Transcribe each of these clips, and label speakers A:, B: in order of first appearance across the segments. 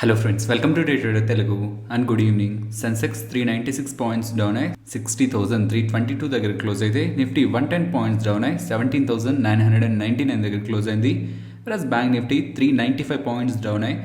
A: Hello friends, welcome to day trader Telugu and good evening. Sensex 396 points down అయ్యి 60,322 దగ్గర close అయితే, Nifty 110 points down అయ్యి 17,999 దగ్గర క్లోజ్ అయింది. Plus bank Nifty 395 points down అయ్యి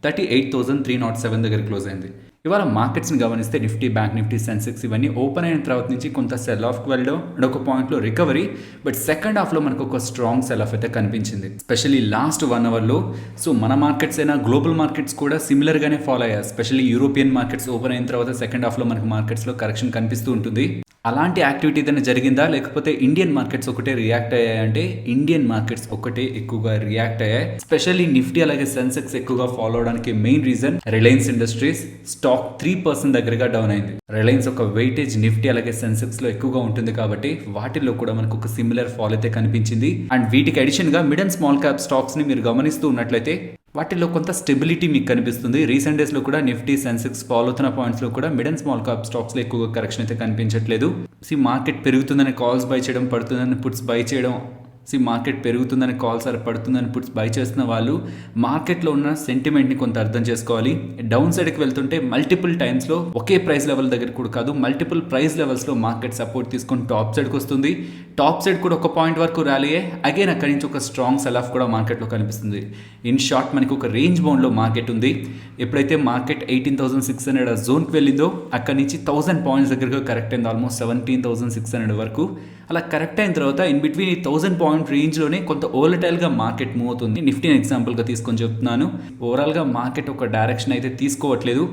A: 38,307 దగ్గర క్లోజ్ అయింది. ఇవాళ మార్కెట్స్ని గమనిస్తే నిఫ్టీ, బ్యాంక్ నిఫ్టీ, సెన్సెక్స్ ఇవన్నీ ఓపెన్ అయిన తర్వాత నుంచి కొంత సెల్ ఆఫ్కి వెళ్ళడం అండ్ ఒక పాయింట్లో రికవరీ. బట్ సెకండ్ హాఫ్లో మనకు ఒక స్ట్రాంగ్ సెల్ ఆఫ్ అయితే కనిపించింది, ఎస్పెషల్లీ లాస్ట్ 1 అవర్లో. సో మన మార్కెట్స్ అయినా గ్లోబల్ మార్కెట్స్ కూడా సిమిలర్గానే ఫాలో అయ్యాయి. ఎస్పెషల్లీ యూరోపియన్ మార్కెట్స్ ఓపెన్ అయిన తర్వాత సెకండ్ హాఫ్లో మనకు మార్కెట్స్లో కరెక్షన్ కనిపిస్తూ ఉంటుంది. అలాంటి యాక్టివిటీ ఏదైనా జరిగిందా, లేకపోతే ఇండియన్ మార్కెట్స్ ఒకటే రియాక్ట్ అయ్యాయంటే ఇండియన్ మార్కెట్స్ ఒకటే ఎక్కువగా రియాక్ట్ అయ్యాయి. స్పెషల్లీ నిఫ్టీ అలాగే సెన్సెక్స్ ఎక్కువగా ఫాలో అవడానికి main reason Reliance industries stock 3% దగ్గరగా డౌన్ అయింది. రిలయన్స్ ఒక వెయిటేజ్ నిఫ్టీ అలాగే సెన్సెక్స్ లో ఎక్కువగా ఉంటుంది కాబట్టి వాటిల్లో కూడా మనకు ఒక సిమిలర్ ఫాల్ అయితే కనిపించింది. అండ్ వీటికి అడిషన్ గా mid and small cap stocks ని మీరు గమనిస్తూ ఉన్నట్లయితే వాటిల్లో కొంత స్టెబిలిటీ మీకు కనిపిస్తుంది. రీసెంట్ డేస్లో కూడా నిఫ్టీ, సెన్సెక్స్ ఫాలో అవుతున్న పాయింట్స్లో కూడా మిడ్ అండ్ స్మాల్ క్యాప్ స్టాక్స్లో ఎక్కువగా కరెక్షన్ అయితే కనిపించట్లేదు. మార్కెట్ పెరుగుతుందని కాల్స్ బై చేయడం, పడుతుందని పుట్స్ బై చేయడం. మార్కెట్ పెరుగుతుందని కాల్స్ పడుతుందని పుట్స్ బై చేస్తున్న వాళ్ళు మార్కెట్లో ఉన్న సెంటిమెంట్ని కొంత అర్థం చేసుకోవాలి. డౌన్ సైడ్కి వెళ్తుంటే మల్టిపుల్ టైమ్స్లో ఒకే ప్రైస్ లెవెల్ దగ్గర కూడా కాదు, మల్టిపుల్ ప్రైస్ లెవెల్స్లో మార్కెట్ సపోర్ట్ తీసుకొని టాప్ సైడ్కి వస్తుంది. టాప్ సైడ్ కూడా ఒక పాయింట్ వరకు ర్యాలీ అయ్యి అగైన్ అక్కడి నుంచి ఒక స్ట్రాంగ్ సెల్ ఆఫ్ కూడా మార్కెట్లో కనిపిస్తుంది. ఇన్ షార్ట్ మనకి ఒక రేంజ్ బౌండ్లో మార్కెట్ ఉంది. ఎప్పుడైతే మార్కెట్ 18,600 జోన్కి వెళ్ళిందో అక్కడి నుంచి 1000 పాయింట్స్ దగ్గరగా కరెక్ట్ అయింది, ఆల్మోస్ట్ 17,600 వరకు. అలా కరెక్ట్ అయిన తర్వాత ఇన్ బిట్వీన్ ఈ 1000 పాయింట్ రేంజ్లోనే కొంత ఓలటైల్గా మార్కెట్ మూవ్ అవుతుంది. నిఫ్టీని ఎగ్జాంపుల్గా తీసుకొని చెప్తున్నాను. ఓవరాల్గా మార్కెట్ ఒక డైరెక్షన్ అయితే తీసుకోవట్లేదు.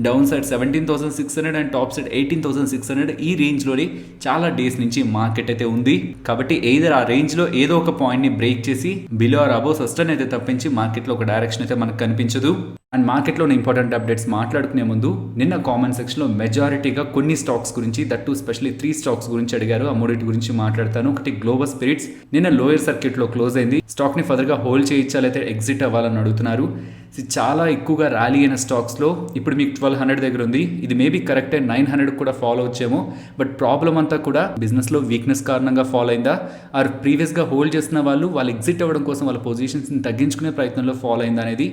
A: Down side 17,600 and top side 18,600 ఈ రేంజ్లోనే చాలా డేస్ నుంచి మార్కెట్ అయితే ఉంది. కాబట్టి ఎయిదర్ ఆ రేంజ్లో ఏదో ఒక పాయింట్ని బ్రేక్ చేసి బిలో ఆర్ అబోవ్ సస్టైన్ అయితే తప్పించి మార్కెట్లో ఒక డైరెక్షన్ అయితే మనకు కనిపించదు. అండ్ మార్కెట్లో ఇంపార్టెంట్ అప్డేట్స్ మాట్లాడుకునే ముందు, నిన్న కామెంట్ సెక్షన్లో మెజారిటీగా కొన్ని స్టాక్స్ గురించి, దట్టు స్పెషల్లీ 3 స్టాక్స్ గురించి అడిగారు. ఆ మూడింటి గురించి మాట్లాడతాను. ఒకటి గ్లోబల్ స్పిరిట్స్, నిన్న లోయర్ సర్క్యూట్లో క్లోజ్ అయింది. స్టాక్ని ఫర్దర్గా హోల్డ్ చేయించాలి అయితే ఎగ్జిట్ అవ్వాలని అడుగుతున్నారు. చాలా ఎక్కువగా ర్యాలీ అయిన స్టాక్స్లో ఇప్పుడు మీకు 1200 దగ్గర ఉంది. ఇది మేబీ కరెక్టే, 900 కూడా ఫాలో వచ్చేమో. బట్ ప్రాబ్లం అంతా కూడా బిజినెస్లో వీక్నెస్ కారణంగా ఫాలో అయిందా, ఆర్ ప్రీవియస్గా హోల్డ్ చేస్తున్న వాళ్ళు ఎగ్జిట్ అవ్వడం కోసం వాళ్ళ పొజిషన్స్ని తగ్గించుకునే ప్రయత్నంలో ఫాలో అయిందా అనేది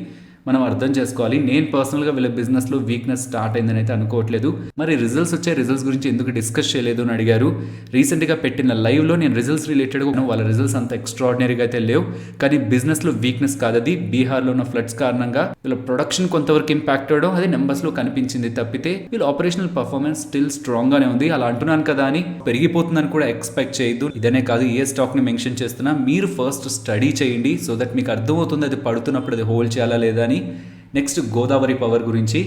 A: మనం అర్థం చేసుకోవాలి. నేను పర్సనల్గా వీళ్ళ బిజినెస్లో వీక్నెస్ స్టార్ట్ అయిందని అయితే అనుకోవట్లేదు. మరి రిజల్ట్స్ వచ్చే రిజల్ట్స్ గురించి ఎందుకు డిస్కస్ చేయలేదు అని అడిగారు. రీసెంట్గా పెట్టిన లైవ్లో నేను రిజల్ట్స్ రిలేటెడ్గా వాళ్ళ రిజల్ట్స్ అంత ఎక్స్ట్రాడినరీగా అయితే లేవు, కానీ బిజినెస్లో వీక్నెస్ కాదది. బీహార్లో ఉన్న ఫ్లడ్స్ కారణంగా వీళ్ళ ప్రొడక్షన్ కొంతవరకు ఇంపాక్ట్ అవ్వడం అది నెంబర్స్లో కనిపించింది తప్పితే వీళ్ళ ఆపరేషనల్ పర్ఫార్మెన్స్ స్టిల్ స్ట్రాంగ్గానే ఉంది. అలా అంటున్నాను కదా అని పెరిగిపోతుందని కూడా ఎక్స్పెక్ట్ చేయొద్దు. ఇదనే కాదు, ఏ స్టాక్ని మెన్షన్ చేస్తున్నా మీరు ఫస్ట్ స్టడీ చేయండి, సో దట్ మీకు అర్థమవుతుంది అది పడుతున్నప్పుడు అది హోల్డ్ చేయాలా లేదా అని. నెక్స్ట్ గోదావరి పవర్ గురించి.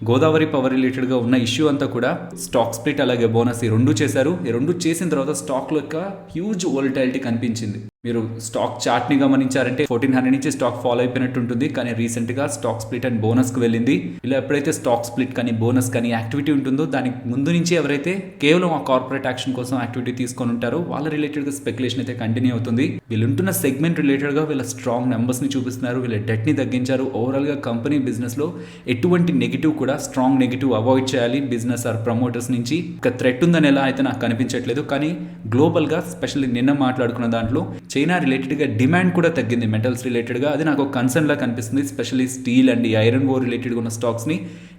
A: గోదావరి పవర్ రిలేటెడ్గా ఉన్న ఇష్యూ అంతా కూడా స్టాక్ స్ప్లిట్ అలాగే బోనస్ ఈ రెండు చేశారు. ఈ రెండు చేసిన తర్వాత స్టాక్లో యొక్క హ్యూజ్ వోలటాలిటీ కనిపించింది. మీరు స్టాక్ చార్ట్ని గమనించారంటే 1400 నుంచి స్టాక్ ఫాలో అయిపోయినట్టు ఉంటుంది, కానీ రీసెంట్గా స్టాక్ స్ప్లిట్ అండ్ బోనస్కి వెళ్ళింది. ఇలా ఎప్పుడైతే స్టాక్ స్ప్లిట్ కానీ బోనస్ కానీ యాక్టివిటీ ఉంటుందో దానికి ముందు నుంచి ఎవరైతే కేవలం ఆ కార్పొరేట్ యాక్షన్ కోసం యాక్టివిటీ తీసుకొని ఉంటారో వాళ్ళ రిలేటెడ్గా స్పెక్యులేషన్ అయితే కంటిన్యూ అవుతుంది. వీళ్ళు ఉంటున్న సెగ్మెంట్ రిలేటెడ్గా వీళ్ళ స్ట్రాంగ్ నెంబర్స్ని చూపిస్తున్నారు, వీళ్ళ డెట్ని తగ్గించారు. ఓవరాల్గా కంపెనీ బిజినెస్లో ఎటువంటి నెగిటివ్ కూడా, స్ట్రాంగ్ నెగిటివ్ అవాయిడ్ చేయాలి బిజినెస్ ఆర్ ప్రమోటర్స్ నుంచి. ఒక థ్రెట్ ఉందని ఎలా అయితే నాకు కనిపించట్లేదు. కానీ గ్లోబల్గా స్పెషల్లీ నిన్న మాట్లాడుకున్న దాంట్లో చైనా రిలేటెడ్గా డిమాండ్ కూడా తగ్గింది మెటల్స్ రిలేటెడ్గా. అది నాకు ఒక కన్సర్న్లా కనిపిస్తుంది. Specially steel and iron ore రిలేటెడ్గా ఉన్న స్టాక్స్ని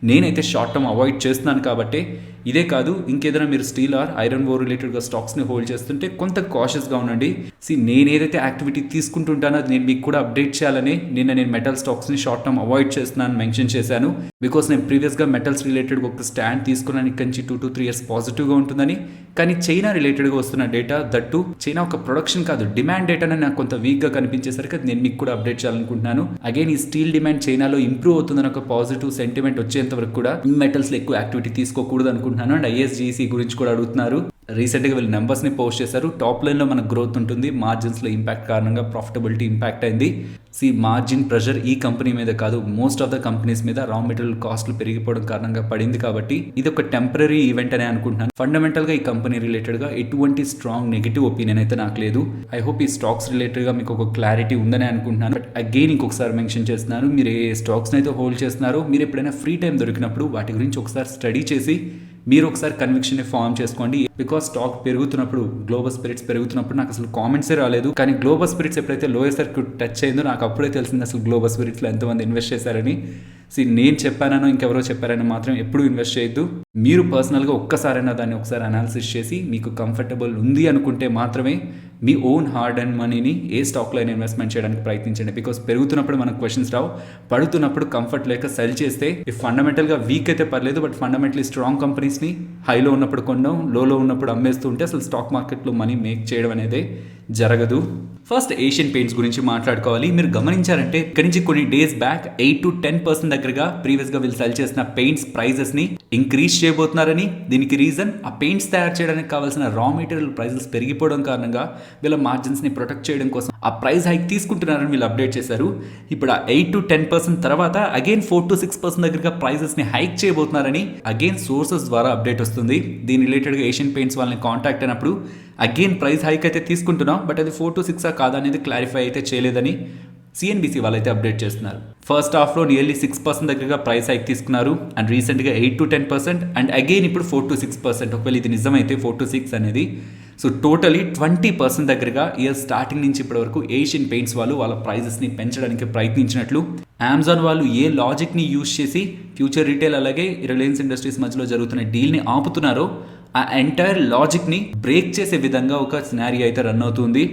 A: నేనైతే షార్ట్ టర్మ్ అవాయిడ్ చేస్తున్నాను. కాబట్టి ఇదే కాదు, ఇంకేదైనా మీరు స్టీల్ ఆర్ ఐరన్ ఓర్ రిలేటెడ్గా స్టాక్స్ని హోల్డ్ చేస్తుంటే కొంత కాషియస్గా ఉండండి. నేను ఏదైతే యాక్టివిటీ తీసుకుంటుంటానో అది నేను మీకు కూడా అప్డేట్ చేయాలని నేను మెటల్ స్టాక్స్ని షార్ట్ టర్మ్ అవాయిడ్ చేస్తున్నాను మెన్షన్ చేశాను. బికాస్ నేను ప్రీవియస్గా మెటల్స్ రిలేటెడ్గా ఒక స్టాండ్ తీసుకున్నాను, ఇక్కడి నుంచి 2 to 3 years పాజిటివ్గా ఉంటుందని. కానీ చైనా రిలేటెడ్గా వస్తున్న డేటా, దట్టు చైనా ఒక ప్రొడక్షన్ కాదు డిమాండ్ డేటాని నాకు కొంత వీక్గా కనిపించేసరికి అది నేను మీకు కూడా అప్డేట్ చేయాలనుకుంటున్నాను. అగైన్ ఈ స్టీల్ డిమాండ్ చైనాలో ఇంప్రూవ్ అవుతుందని ఒక పాజిటివ్ సెంటిమెంట్ వచ్చేంత వరకు కూడా ఈ మెటల్స్లో ఎక్కువ యాక్టివిటీ తీసుకోకూడదు అనుకుంటున్నాను. అండ్ ఐఎస్జీసీ గురించి కూడా అడుగుతున్నారు. రీసెంట్గా వీళ్ళు నెంబర్స్ని పోస్ట్ చేశారు. టాప్ లైన్లో మనకు గ్రోత్ ఉంటుంది, మార్జిన్స్లో ఇంపాక్ట్ కారణంగా ప్రాఫిటబిలిటీ ఇంపాక్ట్ అయింది. మార్జిన్ ప్రెషర్ ఈ కంపెనీ మీద కాదు, మోస్ట్ ఆఫ్ ద కంపెనీస్ మీద రా మెటీరియల్ కాస్ట్లు పెరిగిపోవడం కారణంగా పడింది. కాబట్టి ఇది ఒక టెంపరీ ఈవెంట్ అనే అనుకుంటున్నాను. ఫండమెంటల్గా ఈ కంపెనీ రిలేటెడ్గా ఎటువంటి స్ట్రాంగ్ నెగిటివ్ ఒపీనియన్ అయితే నాకు లేదు. ఐ హోప్ ఈ స్టాక్స్ రిలేటెడ్గా మీకు ఒక క్లారిటీ ఉందని అనుకుంటున్నాను. బట్ అగైన్ ఇంకొకసారి మెన్షన్ చేస్తున్నాను, మీరు ఏ స్టాక్స్ని అయితే హోల్డ్ చేస్తున్నారో మీరు ఎప్పుడైనా ఫ్రీ టైం దొరికినప్పుడు వాటి గురించి ఒకసారి స్టడీ చేసి మీరు ఒకసారి కన్విక్షన్ని ఫామ్ చేసుకోండి. బికాస్ స్టాక్ పెరుగుతున్నప్పుడు, గ్లోబల్ స్పిరిట్స్ పెరుగుతున్నప్పుడు నాకు అసలు కామెంట్సే రాలేదు. కానీ గ్లోబల్ స్పిరిట్స్ ఎప్పుడైతే లోయర్ సర్క్యూట్ టచ్ అయిందో నాకు అప్పుడే తెలిసింది అసలు గ్లోబల్ స్పిరిట్స్లో ఎంతమంది ఇన్వెస్ట్ చేశారని. నేను చెప్పానో ఇంకెవరో చెప్పారని మాత్రం ఎప్పుడు ఇన్వెస్ట్ చేయొద్దు. మీరు పర్సనల్గా ఒక్కసారైనా దాన్ని ఒకసారి అనాలిసిస్ చేసి మీకు కంఫర్టబుల్ ఉంది అనుకుంటే మాత్రమే మీ ఓన్ హార్డ్ అండ్ మనీని ఏ స్టాక్లో అయినా ఇన్వెస్ట్మెంట్ చేయడానికి ప్రయత్నించండి. బికాస్ పెరుగుతున్నప్పుడు మనకు క్వశ్చన్స్ రావు, పడుతున్నప్పుడు కంఫర్ట్ లేక సెల్ చేస్తే ఫండమెంటల్గా వీక్ అయితే పర్లేదు, బట్ ఫండమెంటలీ స్ట్రాంగ్ కంపెనీస్ని హైలో ఉన్నప్పుడు కొనడం, లోలో ఉన్నప్పుడు అమ్మేస్తూ ఉంటే అసలు స్టాక్ మార్కెట్లో మనీ మేక్ చేయడం అనేది జరగదు. ఫస్ట్ ఏషియన్ పెయింట్స్ గురించి మాట్లాడుకోవాలి. మీరు గమనించారంటే ఇక్కడి నుంచి కొన్ని డేస్ బ్యాక్ 8 to 10% దగ్గరగా ప్రీవియస్గా వీళ్ళు సెల్ చేసిన పెయింట్స్ ప్రైజెస్ని ఇంక్రీజ్ చేయబోతున్నారని. దీనికి రీజన్ ఆ పెయింట్స్ తయారు చేయడానికి కావాల్సిన రా మెటీరియల్ ప్రైజెస్ పెరిగిపోవడం కారణంగా వీళ్ళ మార్జిన్స్ని ప్రొటెక్ట్ చేయడం కోసం ఆ ప్రైస్ హైక్ తీసుకుంటున్నారని వీళ్ళు అప్డేట్ చేశారు. ఇప్పుడు ఆ 8 to 10% తర్వాత అగైన్ 4 to 6% దగ్గరగా ప్రైజెస్ని హైక్ చేయబోతున్నారని అగైన్ సోర్సెస్ ద్వారా అప్డేట్ వస్తుంది. దీని రిలేటెడ్గా ఏషియన్ పెయింట్స్ వాళ్ళని కాంటాక్ట్ అయినప్పుడు అగైన్ ప్రైస్ హైక్ అయితే తీసుకుంటున్నాం, బట్ అది 4 to 6 కాదా అనేది క్లారిఫై అయితే చేయలేదని సిఎన్బిసి వాళ్ళైతే అప్డేట్ చేస్తున్నారు. ఫస్ట్ హాఫ్లో నియర్లీ 6% దగ్గరగా ప్రైస్ హైక్ తీసుకున్నారు అండ్ రీసెంట్గా 8 to 10% అండ్ అగైన్ ఇప్పుడు 4 to 6%. ఒకవేళ ఇది నిజమైతే 4 to 6 అనేది సో టోటలీ 20% దగ్గరగా ఇయర్ స్టార్టింగ్ నుంచి ఇప్పటి వరకు ఏషియన్ పెయింట్స్ వాళ్ళు వాళ్ళ ప్రైజెస్ని పెంచడానికి ప్రయత్నించినట్లు అమెజాన్ వాళ్ళు ఏ లాజిక్ని యూజ్ చేసి ఫ్యూచర్ రిటైల్ అలాగే రిలయన్స్ ఇండస్ట్రీస్ మధ్యలో జరుగుతున్న డీల్ని ఆపుతున్నారో ఆ ఎంటైర్ లాజిక్ని బ్రేక్ చేసే విధంగా ఒక సినారియో అయితే రన్ అవుతుంది.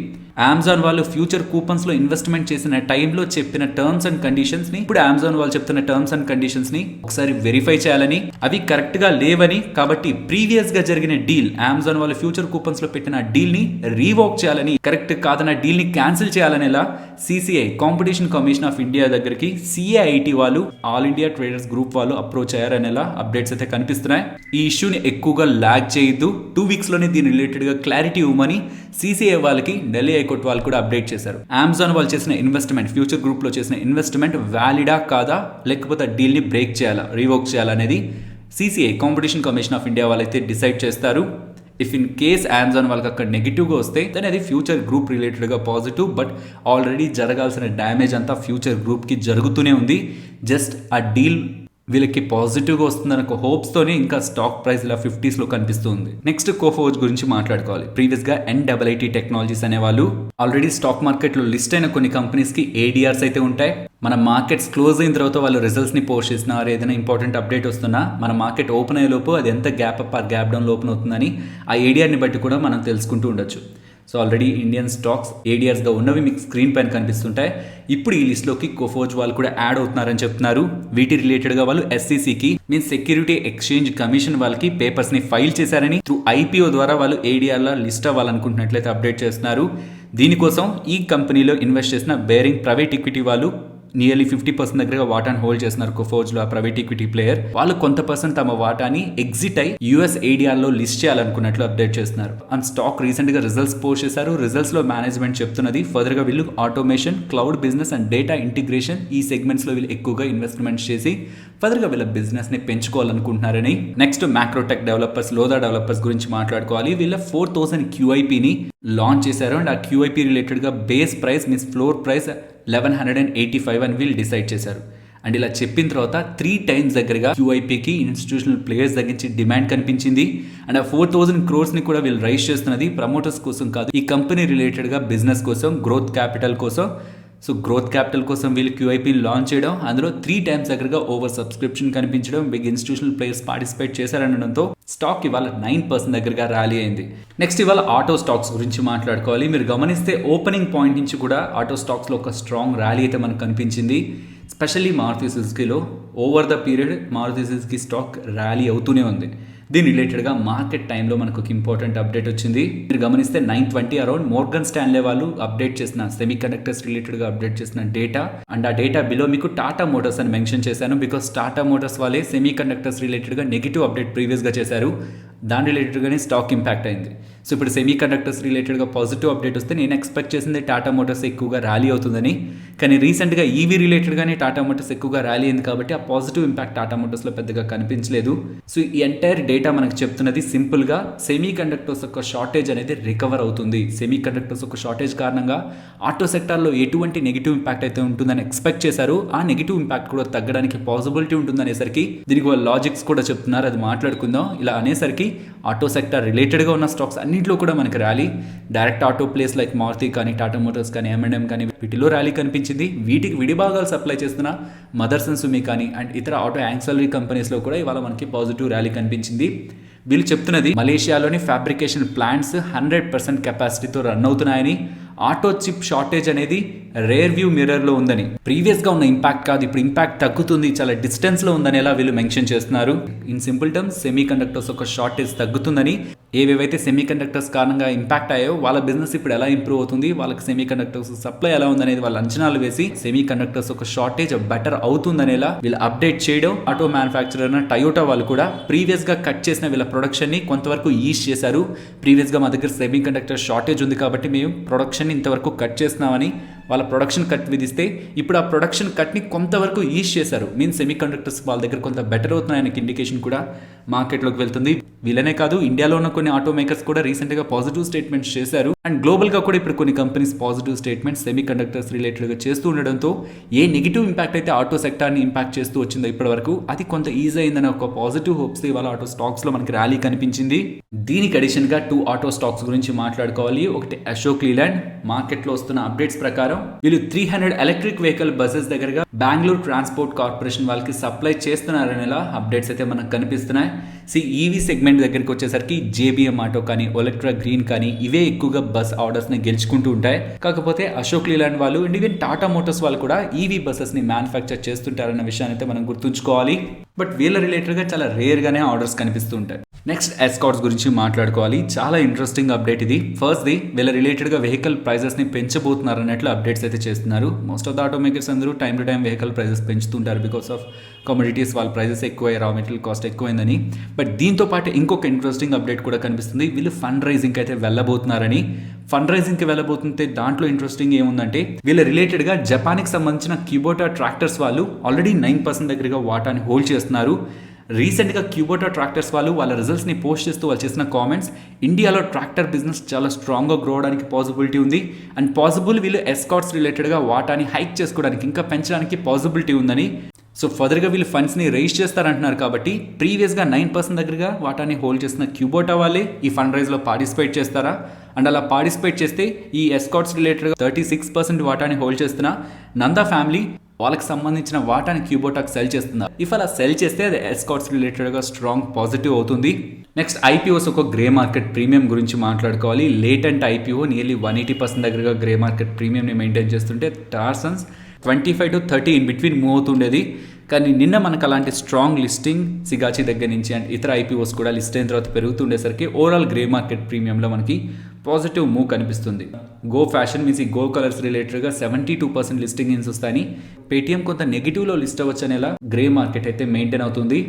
A: అమెజాన్ వాళ్ళు ఫ్యూచర్ కూపన్స్లో ఇన్వెస్ట్మెంట్ చేసిన టైంలో చెప్పిన టర్మ్స్ అండ్ కండిషన్స్ని ఇప్పుడు అమెజాన్ వాళ్ళు చెప్తున్న టర్మ్స్ అండ్ కండిషన్స్ని ఒకసారి వెరిఫై చేయాలని, అవి కరెక్ట్గా లేవని, కాబట్టి ప్రీవియస్గా జరిగిన డీల్ అమెజాన్ వాళ్ళు ఫ్యూచర్ కూపన్స్లో పెట్టిన డీల్ని రీవోక్ చేయాలని, కరెక్ట్ కాదన్న డీల్ని క్యాన్సిల్ చేయాలనేలా CCI competition commission of India దగ్గరికి సిఐఐటి వాళ్ళు ఆల్ ఇండియా ట్రేడర్స్ గ్రూప్ వాళ్ళు అప్రోచ్ అయ్యారనేలా అప్డేట్స్ అయితే కనిపిస్తున్నాయి. ఈ ఇష్యూని ఎక్కువగా లాగ్ చేయొద్దు, 2 వీక్స్లోనే దీని రిలేటెడ్గా క్లారిటీ ఇవ్వమని సిసిఐ వాళ్ళకి ఢిల్లీ హైకోర్టు వాళ్ళు కూడా అప్డేట్ చేశారు. అమెజాన్ వాళ్ళు చేసిన ఇన్వెస్ట్మెంట్ ఫ్యూచర్ గ్రూప్లో చేసిన ఇన్వెస్ట్మెంట్ వ్యాలిడా కాదా, లేకపోతే డీల్ని బ్రేక్ చేయాలా, రీవోక్ చేయాలనేది CCI competition commission of India వాళ్ళైతే డిసైడ్ చేస్తారు. ఇఫ్ ఇన్ కేస్ అమెజాన్ వాళ్ళకి అక్కడ నెగిటివ్గా వస్తే దాని అది ఫ్యూచర్ గ్రూప్ రిలేటెడ్గా పాజిటివ్, బట్ ఆల్రెడీ జరగాల్సిన డ్యామేజ్ అంతా ఫ్యూచర్ గ్రూప్కి జరుగుతూనే ఉంది. జస్ట్ ఆ డీల్ వీళ్ళకి పాజిటివ్గా వస్తుందన్న ఒక హోప్స్తోనే ఇంకా స్టాక్ ప్రైస్ ఇలా 50s కనిపిస్తుంది. నెక్స్ట్ కోఫోజ్ గురించి మాట్లాడుకోవాలి. ప్రీవియస్గా NIIT టెక్నాలజీస్ అనేవాళ్ళు ఆల్రెడీ స్టాక్ మార్కెట్లో లిస్ట్ అయిన కొన్ని కంపెనీస్కి ADRs అయితే ఉంటాయి. మన మార్కెట్స్ క్లోజ్ అయిన తర్వాత వాళ్ళు రిజల్ట్స్ని పోస్ట్ చేసినా ఏదైనా ఇంపార్టెంట్ అప్డేట్ వస్తున్నా మన మార్కెట్ ఓపెన్ అయ్యే లోపు అది ఎంత gap up or gap down open అవుతుందని ఆ ADRని బట్టి కూడా మనం తెలుసుకుంటూ ఉండొచ్చు. సో ఆల్రెడీ ఇండియన్ స్టాక్స్ ADRస్గా ఉన్నవి మీకు స్క్రీన్ పైన కనిపిస్తుంటాయి. ఇప్పుడు ఈ లిస్ట్లోకి కోఫోజ్ వాళ్ళు కూడా యాడ్ అవుతున్నారని చెప్తున్నారు. వీటి రిలేటెడ్గా వాళ్ళు SECకి మీన్స్ సెక్యూరిటీ ఎక్స్చేంజ్ కమిషన్ వాళ్ళకి పేపర్స్ని ఫైల్ చేశారని, త్రూ IPO ద్వారా వాళ్ళు ADRలో లిస్ట్ అవ్వాలనుకుంటున్నట్లయితే అప్డేట్ చేస్తున్నారు. దీనికోసం ఈ కంపెనీలో ఇన్వెస్ట్ చేసిన బేరింగ్ ప్రైవేట్ ఈక్విటీ వాళ్ళు నియర్లీ 50% దగ్గరగా వాటాను హోల్డ్ చేస్తున్నారు. కోఫోజ్లో ఆ ప్రైవేట్ ఈక్విటీ ప్లేయర్ వాళ్ళు కొంత పర్సెంట్ తమ వాటాని ఎగ్జిట్ అయి US ADRలో లిస్ట్ చేయాలనుకున్నట్లు అప్డేట్ చేస్తున్నారు. అండ్ స్టాక్ రీసెంట్గా రిజల్ట్స్ పోస్ట్ చేశారు. రిజల్ట్స్లో మేనేజ్మెంట్ చెప్తున్నది ఫర్దర్గా వీళ్ళు automation, cloud business and data integration ఈ సెగ్మెంట్స్లో వీళ్ళు ఎక్కువగా ఇన్వెస్ట్మెంట్స్ చేసి ఫర్దర్గా వీళ్ళ బిజినెస్ని పెంచుకోవాలనుకుంటున్నారని. Next Macrotech Developers, Lodha developers గురించి మాట్లాడుకోవాలి. వీళ్ళ 4000 QIPని లాంచ్ చేశారు అండ్ ఆ QIP రిలేటెడ్గా base price means floor price 1185 అని వీళ్ళు డిసైడ్ చేశారు. అండ్ ఇలా చెప్పిన తర్వాత 3 times దగ్గరగా QIPకి ఇన్స్టిట్యూషనల్ ప్లేయర్స్ దగ్గర నుంచి డిమాండ్ కనిపించింది. అండ్ ఆ 4000 crores కూడా వీళ్ళు రైజ్ చేస్తున్నది ప్రమోటర్స్ కోసం కాదు, ఈ కంపెనీ రిలేటెడ్గా బిజినెస్ కోసం, గ్రోత్ క్యాపిటల్ కోసం. సో గ్రోత్ క్యాపిటల్ కోసం వీళ్ళు QIPని లాంచ్ చేయడం, అందులో 3 times దగ్గరగా ఓవర్ సబ్స్క్రిప్షన్ కనిపించడం, బిగ్ ఇన్స్టిట్యూషనల్ ప్లేయర్స్ పార్టిసిపేట్ చేశారనడంతో స్టాక్ ఇవాళ 9% దగ్గరగా ర్యాలీ అయింది. నెక్స్ట్ ఇవాళ ఆటో స్టాక్స్ గురించి మాట్లాడుకోవాలి. మీరు గమనిస్తే ఓపెనింగ్ పాయింట్ నుంచి కూడా ఆటో స్టాక్స్లో ఒక స్ట్రాంగ్ ర్యాలీ అయితే మనకు కనిపించింది. స్పెషల్లీ మారుతి సుజుకీలో over the period Maruti Suzuki stock rally అవుతూనే ఉంది. దీని రిలేటెడ్గా మార్కెట్ టైంలో మనకు ఒక ఇంపార్టెంట్ అప్డేట్ వచ్చింది. మీరు గమనిస్తే 9:20 అరౌండ్ మోర్గన్ స్టాన్లే వాళ్ళు అప్డేట్ చేసిన సెమీ కండక్టర్స్ రిలేటెడ్గా అప్డేట్ చేసిన డేటా అండ్ ఆ డేటా బిలో మీకు టాటా మోటార్స్ అని మెన్షన్ చేశాను. బికాస్ టాటా మోటార్స్ వాళ్ళే సెమీ కండక్టర్స్ రిలేటెడ్గా నెగిటివ్ అప్డేట్ ప్రీవియస్గా చేశారు. దాని రిలేటెడ్గానే స్టాక్ ఇంపాక్ట్ అయింది. సో ఇప్పుడు సెమీ కండక్టర్స్ రిలేటెడ్గా పాజిటివ్ అప్డేట్ వస్తే నేను ఎక్స్పెక్ట్ చేసింది టాటా మోటార్స్ ఎక్కువగా ర్యాలీ అవుతుందని, కానీ రీసెంట్గా EV రిలేటెడ్గానే టాటా మోటార్స్ ఎక్కువగా ర్యాలీ అయింది కాబట్టి ఆ పాజిటివ్ ఇంపాక్ట్ టాటా మోటార్స్లో పెద్దగా కనిపించలేదు. సో ఈ ఎంటైర్ డేటా మనకు చెప్తున్నది సింపుల్గా సెమీ కండక్టర్స్ యొక్క షార్టేజ్ అనేది రికవర్ అవుతుంది. సెమీ కండక్టర్స్ యొక్క షార్టేజ్ కారణంగా ఆటో సెక్టార్లో ఎటువంటి నెగిటివ్ ఇంపాక్ట్ అయితే ఉంటుందని ఎక్స్పెక్ట్ చేశారు, ఆ నెగిటివ్ ఇంపాక్ట్ కూడా తగ్గడానికి పాసిబిలిటీ ఉంటుందనేసరికి దీనికి వాళ్ళ లాజిక్స్ కూడా చెప్తున్నారు, అది మాట్లాడుకుందాం. ఇలా అనేసరికి ఆటో సెక్టర్ రిలేటెడ్గా ఉన్న స్టాక్స్ అన్నింటిలో కూడా మనకి rally. Direct auto place like Maruti కానీ, టాటా మోటార్స్ కానీ, M&M కానీ వీటిలో ర్యాలీ కనిపించింది. వీటికి విడిభాగాలు సప్లై చేస్తున్న మదర్స్ అండ్ సుమి కానీ అండ్ ఇతర ఆటో యాక్సలరీ కంపెనీస్లో కూడా ఇవాళ మనకి పాజిటివ్ ర్యాలీ కనిపించింది. వీళ్ళు చెప్తున్నది మలేషియాలోని ఫ్యాబ్రికేషన్ ప్లాంట్స్ 100% కెపాసిటీతో రన్ అవుతున్నాయని, ఆటో చిప్ షార్టేజ్ అనేది రేర్ వ్యూ మిర్రర్లో ఉందని, ప్రీవియస్గా ఉన్న ఇంపాక్ట్ కాదు ఇప్పుడు ఇంపాక్ట్ తగ్గుతుంది, చాలా డిస్టెన్స్లో ఉందని ఎలా వీళ్ళు మెన్షన్ చేస్తున్నారు. In simple terms semi conductors ఒక షార్టేజ్ తగ్గుతుందని, ఏవేవైతే సెమీ కండక్టర్స్ కారణంగా ఇంపాక్ట్ అయ్యాయో వాళ్ళ బిజినెస్ ఇప్పుడు ఎలా ఇంప్రూవ్ అవుతుంది, వాళ్ళకి సెమీ కండక్టర్స్ సప్లై ఎలా ఉందనేది వాళ్ళ అంచనాలు వేసి సెమీ కండక్టర్స్ ఒక షార్టేజ్ బెటర్ అవుతుందనేలా వీళ్ళు అప్డేట్ చేయడం. ఆటో మ్యానుఫ్యాక్చరర్ టయోటా వాళ్ళు కూడా ప్రీవియస్గా కట్ చేసిన వీళ్ళ ప్రొడక్షన్ని కొంతవరకు ఈజ్ చేశారు. ప్రీవియస్గా మా దగ్గర సెమీ కండక్టర్ షార్టేజ్ ఉంది కాబట్టి మేము ప్రొడక్షన్ ఇంతవరకు కట్ చేస్తున్నామని వాళ్ళ ప్రొడక్షన్ కట్ విధిస్తే ఇప్పుడు ఆ ప్రొడక్షన్ కట్ని కొంతవరకు ఈజ్ చేశారు. మీన్స్ సెమీ కండక్టర్స్ వాళ్ళ దగ్గర కొంత బెటర్ అవుతున్నాయనే ఇండికేషన్ కూడా మార్కెట్లోకి వెళ్తుంది. వీళ్ళనే కాదు ఇండియాలో ఉన్న కొన్ని ఆటో మేకర్స్ కూడా రీసెంట్గా పాజిటివ్ స్టేట్మెంట్స్ చేశారు. అండ్ గ్లోబల్గా కూడా ఇప్పుడు కొన్ని companies positive statements semi conductors రిలేటెడ్గా చేస్తూ ఉండడంతో ఏ నెగిటివ్ ఇంపాక్ట్ అయితే ఆటో సెక్టార్ని ఇంపాక్ట్ చేస్తూ వచ్చిందో ఇప్పటి వరకు అది కొంత ఈజీ అయిందని ఒక పాజిటివ్ హోప్స్ ఇవాళ ఆటో స్టాక్స్లో మనకి ర్యాలీ కనిపించింది. దీనికి అడిషన్గా 2 ఆటో స్టాక్స్ గురించి మాట్లాడుకోవాలి. ఒకటి అశోక్ లీలాండ్. మార్కెట్లో వస్తున్న అప్డేట్స్ ప్రకారం వీళ్ళు 300 ఎలక్ట్రిక్ వెహికల్ బస్సెస్ దగ్గరగా బెంగళూరు ట్రాన్స్పోర్ట్ కార్పొరేషన్ వాళ్ళకి సప్లై చేస్తున్నారనేలా అప్డేట్స్ అయితే మనకు కనిపిస్తున్నాయి. ఈవీ సెగ్మెంట్ దగ్గరికి వచ్చేసరికి JBM ఆటో కానీ, ఒలెక్ట్రా గ్రీన్ కానీ ఇవే ఎక్కువగా బస్ ఆర్డర్స్ ని గెలుచుకుంటూ ఉంటాయి. కాకపోతే అశోక్ లీలాండ్ వాళ్ళు అండ్ ఈవెన్ టాటా మోటార్స్ వాళ్ళు కూడా ఈవీ బస్సెస్ ని మ్యానుఫ్యాక్చర్ చేస్తుంటారన్న విషయాన్ని అయితే మనం గుర్తుంచుకోవాలి. బట్ వీళ్ళ రిలేటెడ్ గా చాలా రేర్ గానే ఆర్డర్స్ కనిపిస్తూ ఉంటాయి. నెక్స్ట్ ఎస్కార్ట్స్ గురించి మాట్లాడుకోవాలి. చాలా ఇంట్రెస్టింగ్ అప్డేట్ ఇది. ఫస్ట్ ది వీళ్ళ రిలేటెడ్ గా వెహికల్ ప్రైజెస్ ని పెంచబోతున్నారు అన్నట్లు అప్డేట్స్ అయితే చేస్తున్నారు. మోస్ట్ ఆఫ్ ద ఆటోమేకర్స్ అందరూ time to time vehicle prices పెంచుతుంటారు బికాస్ ఆఫ్ కమోడిటీస్ వాళ్ళ ప్రైజెస్ ఎక్కువ, రా మెటీరియల్ కాస్ట్ ఎక్కువైందని. బట్ దీంతో పాటు ఇంకొక ఇంట్రెస్టింగ్ అప్డేట్ కూడా కనిపిస్తుంది. వీళ్ళు ఫండ్ రైజింగ్ అయితే వెళ్ళబోతున్నారని. ఫండ్ రైజింగ్ కి వెళ్ళబోతుంటే దాంట్లో ఇంట్రెస్టింగ్ ఏముందంటే వీళ్ళ రిలేటెడ్ గా జపాన్కి సంబంధించిన క్యూబోటా ట్రాక్టర్స్ వాళ్ళు ఆల్రెడీ 9% దగ్గరగా వాటాని హోల్డ్ చేస్తున్నారు. రీసెంట్గా క్యూబోటా ట్రాక్టర్స్ వాళ్ళు వాళ్ళ రిజల్ట్స్ని పోస్ట్ చేస్తూ వాళ్ళు చేసిన కామెంట్స్, ఇండియాలో ట్రాక్టర్ బిజినెస్ చాలా స్ట్రాంగ్గా గ్రో అవడానికి పాసిబిలిటీ ఉంది అండ్ పాసిబుల్ వీళ్ళు ఎస్కార్ట్స్ రిలేటెడ్గా వాటాని హైక్ చేసుకోవడానికి ఇంకా పెంచడానికి పాసిబిలిటీ ఉందని. సో ఫర్దర్గా వీళ్ళు ఫండ్స్ని రైజ్ చేస్తారంటున్నారు కాబట్టి ప్రీవియస్గా 9% దగ్గరగా వాటాని హోల్డ్ చేసిన క్యూబోటా వాళ్ళే ఈ ఫండ్ రైజ్లో పార్టిసిపేట్ చేస్తారా? అండ్ అలా పార్టిసిపేట్ చేస్తే ఈ ఎస్కార్ట్స్ రిలేటెడ్గా 36% వాటాని హోల్డ్ చేస్తున్న నందా ఫ్యామిలీ వాళ్ళకి సంబంధించిన వాటాని క్యూబోటాకి సెల్ చేస్తున్నారు. ఇఫ్ అలా సెల్ చేస్తే అది ఎస్కార్ట్స్ రిలేటెడ్గా స్ట్రాంగ్ పాజిటివ్ అవుతుంది. నెక్స్ట్ ఐపీఓస్ ఒక గ్రే మార్కెట్ ప్రీమియం గురించి మాట్లాడుకోవాలి. లేటెంట్ ఐపీఓ నియర్లీ 180% దగ్గరగా గ్రే మార్కెట్ ప్రీమియంని మెయింటైన్ చేస్తుంటే Tarsons 25 to 30 in between move అవుతుండేది. కానీ నిన్న మనకు అలాంటి స్ట్రాంగ్ లిస్టింగ్ సిగాచి దగ్గర నుంచి అండ్ ఇతర ఐపీఓస్ కూడా లిస్ట్ అయిన తర్వాత పెరుగుతుండేసరికి ఓవరాల్ గ్రే మార్కెట్ ప్రీమియంలో మనకి పాజిటివ్ మూవ్ కనిపిస్తుంది. గో ఫ్యాషన్ మీన్స్ ఈ గో కలర్స్ రిలేటెడ్గా 72% లిస్టింగ్ ఇన్స్ వస్తాయని, పేటీఎం కొంత నెగిటివ్లో లిస్ట్ అవ్వచ్చు అనేలా గ్రే మార్కెట్ అయితే మెయింటైన్ అవుతుంది.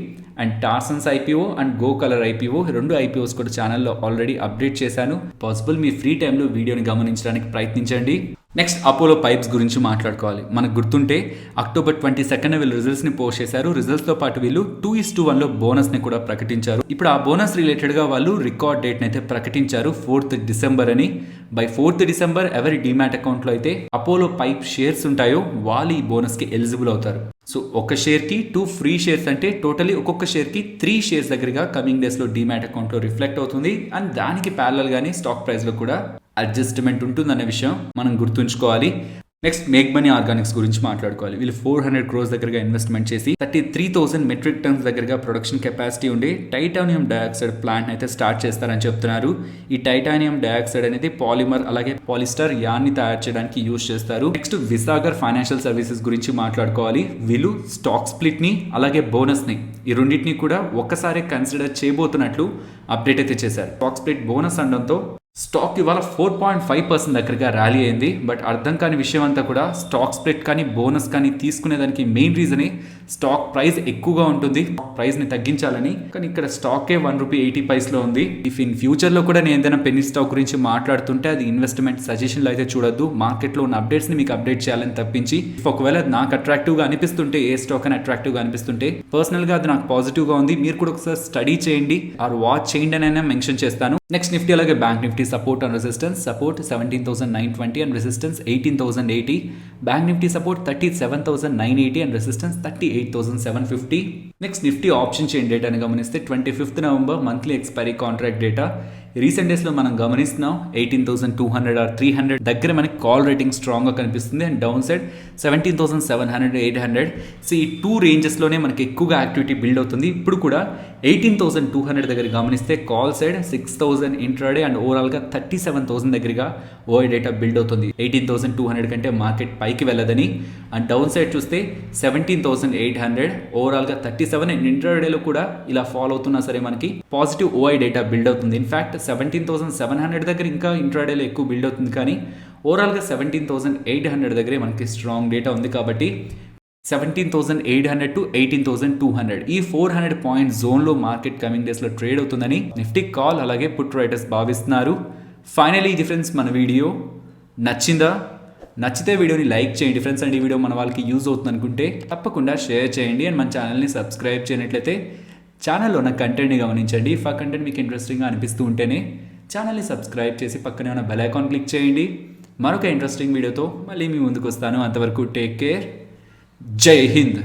A: And Tarsons IPO and Go Colors IPO 2 IPOs కూడా ఛానల్లో ఆల్రెడీ అప్డేట్ చేశాను. పాసిబుల్ మీ ఫ్రీ టైంలో వీడియోని గమనించడానికి ప్రయత్నించండి. నెక్స్ట్ అపోలో పైప్స్ గురించి మాట్లాడుకోవాలి. మనకు గుర్తుంటే October 22 వీళ్ళు రిజల్ట్స్ని పోస్ట్ చేశారు. రిజల్ట్స్తో పాటు వీళ్ళు 2:1లో బోనస్ని కూడా ప్రకటించారు. ఇప్పుడు ఆ బోనస్ రిలేటెడ్గా వాళ్ళు రికార్డ్ డేట్ని అయితే ప్రకటించారు 4th December అని. బై 4th December ఎవరి డిమాట్ అకౌంట్లో అయితే అపోలో పైప్ షేర్స్ ఉంటాయో వాళ్ళు ఈ బోనస్కి ఎలిజిబుల్ అవుతారు. సో ఒక షేర్కి 2 ఫ్రీ షేర్స్ అంటే టోటలీ ఒక్కొక్క షేర్కి 3 షేర్స్ దగ్గరగా కమింగ్ డేస్లో డిమాట్ అకౌంట్లో రిఫ్లెక్ట్ అవుతుంది. అండ్ దానికి ప్యారలల్గానే స్టాక్ ప్రైస్లో కూడా అడ్జస్ట్మెంట్ ఉంటుందనే విషయం మనం గుర్తుంచుకోవాలి. నెక్స్ట్ మేక్ మనీ ఆర్గానిక్స్ గురించి మాట్లాడుకోవాలి. వీళ్ళు 400 crores దగ్గరగా ఇన్వెస్ట్మెంట్ చేసి 33,000 మెట్రిక్ టన్స్ దగ్గరగా ప్రొడక్షన్ కెపాసిటీ ఉండే టైటానియం డయాక్సైడ్ ప్లాంట్ అయితే స్టార్ట్ చేస్తారని చెప్తున్నారు. ఈ టైటానియం డయాక్సైడ్ అనేది పాలిమర్ అలాగే పాలిస్టర్ యాన్ని తయారు చేయడానికి యూజ్ చేస్తారు. నెక్స్ట్ విసాగర్ ఫైనాన్షియల్ సర్వీసెస్ గురించి మాట్లాడుకోవాలి. వీళ్ళు స్టాక్ స్ప్లిట్ ని అలాగే బోనస్ ని ఈ రెండింటిని కూడా ఒక్కసారి కన్సిడర్ చేయబోతున్నట్లు అప్డేట్ అయితే చేశారు. స్టాక్ స్ప్లిట్ బోనస్ అనడంతో స్టాక్ ఇవాళ 4.5% దగ్గరగా ర్యాలీ అయింది. బట్ అర్థం కాని విషయం అంతా కూడా స్టాక్ స్ప్లిట్ కానీ బోనస్ కానీ తీసుకునేదానికి మెయిన్ రీజనే స్టాక్ ప్రైస్ ఎక్కువగా ఉంటుంది, ప్రైస్ ని తగ్గించాలని. కానీ ఇక్కడ స్టాకే ₹1.80 ఉంది. ఇఫ్ ఇన్ ఫ్యూచర్ లో కూడా నేను ఏదైనా పెన్నీ స్టాక్ గురించి మాట్లాడుతుంటే అది ఇన్వెస్ట్మెంట్ సజెషన్లో అయితే చూడొద్దు. మార్కెట్లో ఉన్న అప్డేట్స్ ని మీకు అప్డేట్ చేయాలని తప్పించి ఒకవేళ నాకు అట్రాక్టివ్ గా అనిపిస్తుంటే ఏ స్టాక్ అని అట్రాక్టివ్ గా అనిపిస్తుంటే పర్సనల్ గా అది నాకు పాజిటివ్ గా ఉంది, మీరు కూడా ఒకసారి స్టడీ చేయండి ఆర్ వాచ్ చేయండి అని మెన్షన్ చేస్తాను. నెక్స్ట్ నిఫ్టీ అలాగే bank Nifty support and resistance. Support 17,920 and resistance 18,080. Bank Nifty support 37,980 and resistance 38,750. Next Nifty option chain డేటాని గమనిస్తే 25th November monthly expiry contract data. Recent డేస్లో మనం గమనిస్తున్నాం 18,200 ఆర్ 300 దగ్గర మనకి కాల్ రేటింగ్ స్ట్రాంగ్గా కనిపిస్తుంది అండ్ డౌన్ సైడ్ 17,700 800. సో ఈ టూ రేంజెస్లోనే మనకి ఎక్కువగా యాక్టివిటీ బిల్డ్ అవుతుంది. ఇప్పుడు కూడా 18,200 దగ్గర గమనిస్తే కాల్ సైడ్ 6,000 ఇంట్రాడే అండ్ ఓవరాల్గా 37,000 దగ్గరగా ఓఐ డేటా బిల్డ్ అవుతుంది. 18,200 కంటే మార్కెట్ పైకి వెళ్ళదని అండ్ డౌన్ సైడ్ చూస్తే 17,800 ఓవరాల్గా 37 అండ్ ఇంట్రాడేలో కూడా ఇలా ఫాలో అవుతున్నా సరే మనకి పాజిటివ్ ఓఐ డేటా బిల్డ్ అవుతుంది. ఇన్ఫ్యాక్ట్ 17,700 దగ్గర ఇంకా ఇంట్రాడేలో ఎక్కువ బిల్డ్ అవుతుంది, కానీ ఓవరాల్గా 17,800 దగ్గరే మనకి స్ట్రాంగ్ డేటా ఉంది. కాబట్టి 17,800 to 18,200 ఈ 400 పాయింట్ జోన్లో మార్కెట్ కమింగ్ డేస్లో ట్రేడ్ అవుతుందని నిఫ్టీ కాల్ అలాగే పుట్ రైటర్స్ భావిస్తున్నారు. ఫైనలీ ఇది ఫ్రెండ్స్ మన వీడియో నచ్చిందా? నచ్చితే వీడియోని లైక్ చేయండి ఫ్రెండ్స్. అండ్ ఈ వీడియో మన వాళ్ళకి యూజ్ అవుతుంది అనుకుంటే తప్పకుండా షేర్ చేయండి అండ్ మన ఛానల్ని సబ్స్క్రైబ్ చేయనట్లయితే ఛానల్లో ఉన్న కంటెంట్ని గమనించండి. ఇఫ్ ఆ కంటెంట్ మీకు ఇంట్రెస్టింగ్గా అనిపిస్తూ ఉంటేనే ఛానల్ని సబ్స్క్రైబ్ చేసి పక్కనే ఉన్న బెల్ ఐకాన్ క్లిక్ చేయండి. మరొక ఇంట్రెస్టింగ్ వీడియోతో మళ్ళీ మీ ముందుకు వస్తాను. అంతవరకు టేక్ కేర్. జై హింద్.